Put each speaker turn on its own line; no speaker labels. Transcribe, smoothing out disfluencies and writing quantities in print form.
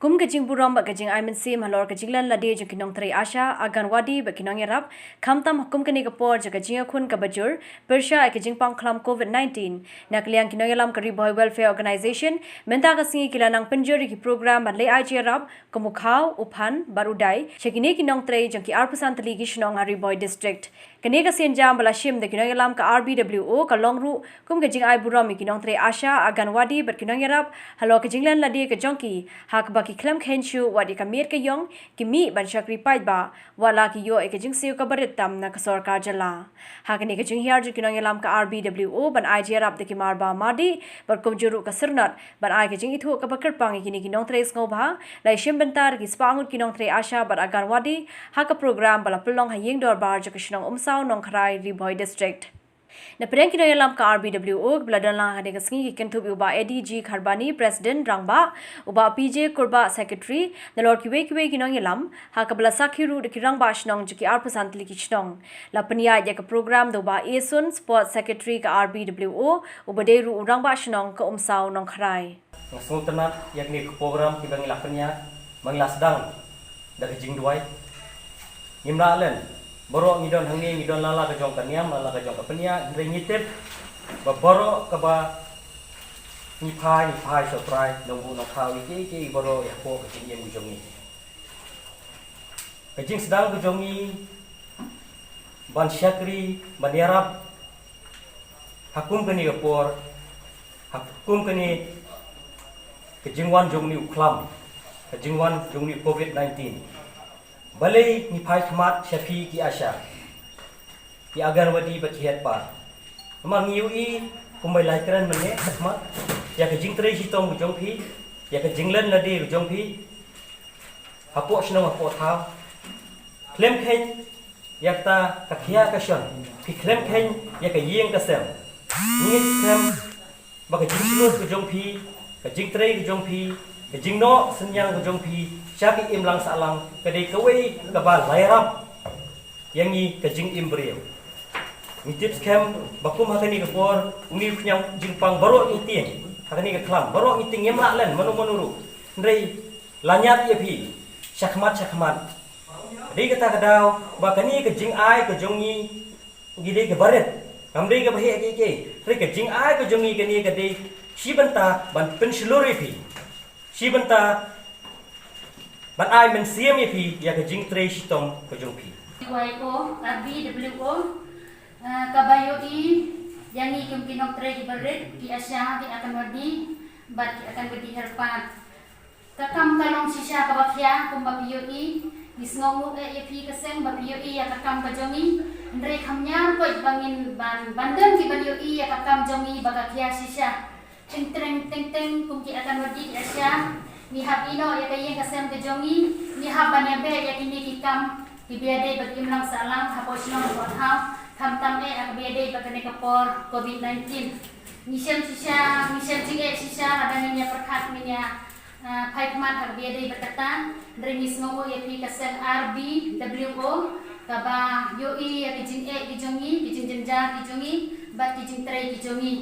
kum kajing buram ba kajing aimen sim halor kajinglan lade je kinong trai asha aganwadi ba kinong yarap khamtam hukum kani kapor je kajing khun ka bajur persha kajing pang khlam covid-19 nakliang kinong yalam kari boy welfare organization menta ka singi kilanang penjuri ki program ban le ai je rap kumukhaw uphan barudai chekini kinong trai jangki arpusan tali ki shnong hari boy district kani ka senjam bala shim de kinong yalam ka rbwo ka longru kum kajing ai buram kinong trai asha aganwadi ba kinong yarap halor kajinglan lade ka jongki hak ba ki klam khenchu wadi ka mir ka yong ki mi ban shakri pai ba wala ki yo ek jing siu ka barit tam na ka sarkar jala hakani ka jing hiar ju kinong yalam ka rbwo ban ai je rap de ki mar ba madi bar kum juru ka sirnat ban ai ka jing ithu ka bakar pangi kini kinong tres ngo ba lai shim bentar ki spangut kinong tre asha bar agan wadi ha ka program bala pelong ha yeng dor bar ju ka shnong umsaw nong khrai riboy district na preng kinong yalam ka rbwo bladan la hade ka singi ki kentup uba adg kharbani president rangba uba pj kurba secretary na lord kiwe kinong yalam ha ka bala sakhiru de kirangba shnong ju ki arpusan tli ki shnong la pania ya ka program do ba esun sport secretary ka rbwo uba deru rangba shnong ka umsaw nong khrai
ngasung tenat yakni ke program ki bang lapanya bang lasdang da jing duai nimra len borok ngidon hangi ngidon lala ka jong kaniam lala ka jong ka penia ndre ngitep ba borok ka ba ni phai surprise nongbu na khau ki borok ya ko ka jing jong ni ka jing sedang ka jong ni ban syakri ban yarab hakum kani ka por hakum kani ka jingwan jong ni uklam ka jingwan jong ni covid-19 balai ni phai khmat shafi ki asha ki agarwadi bathiat pa amang yui kumbai lai kran mane khmat ya ka jingtre jitong jong phi ya ka jinglan ladi jong phi hapo shnong hapo thaw klem khen yakta ka khia ka shon phi klem khen ya ka yeng ka sem ni klem ba ka jinglo jong phi ka jingtre jong phi ka jingno senyang jong phi syaki imlang salang kadai kawai kabal lairap yang ni kajing imbriu ni tips kem bakum hakani ke por uni punyang jingpang barok iting hakani ke klam barok iting yemla len manu ndrei lanyat ye phi chakmat dei kata kadau bakani ke jing ai ke jongi gide ke baret kamdei ke bahe ke re ke jing ai ke jongi ke ni ke dei shibanta ban pensilori phi shibanta ban ai men siam ye phi ya ka jing tre shitong ko jong phi
YO RBWO kabayo i yani kum kinok tre ki baret ki asya ki akan wadi bat ki akan wadi herpat kakam kalong sisya ka bakya kum bapiyo i isngongu ye phi ka seng bapiyo i ya kakam ka jongi ndre khamnya ko bangin bandan ki bapiyo i ya kakam jongi bagakya sisya teng kum ki akan wadi ki asya ni hab ino ya kayeng kasem ke jongi ni hab banyabe ya kini kikam kibiade bagimlang salang haposno bothaw thamtam e akbiade bagane kapor covid-19 misel jinge sisa adanya perkhat minya phaikmat akbiade batatan dringis ngogo ya pi kasem RBWO kaba yoi ya kijing e kijongi kijing jenja kijongi bat kijing tre kijongi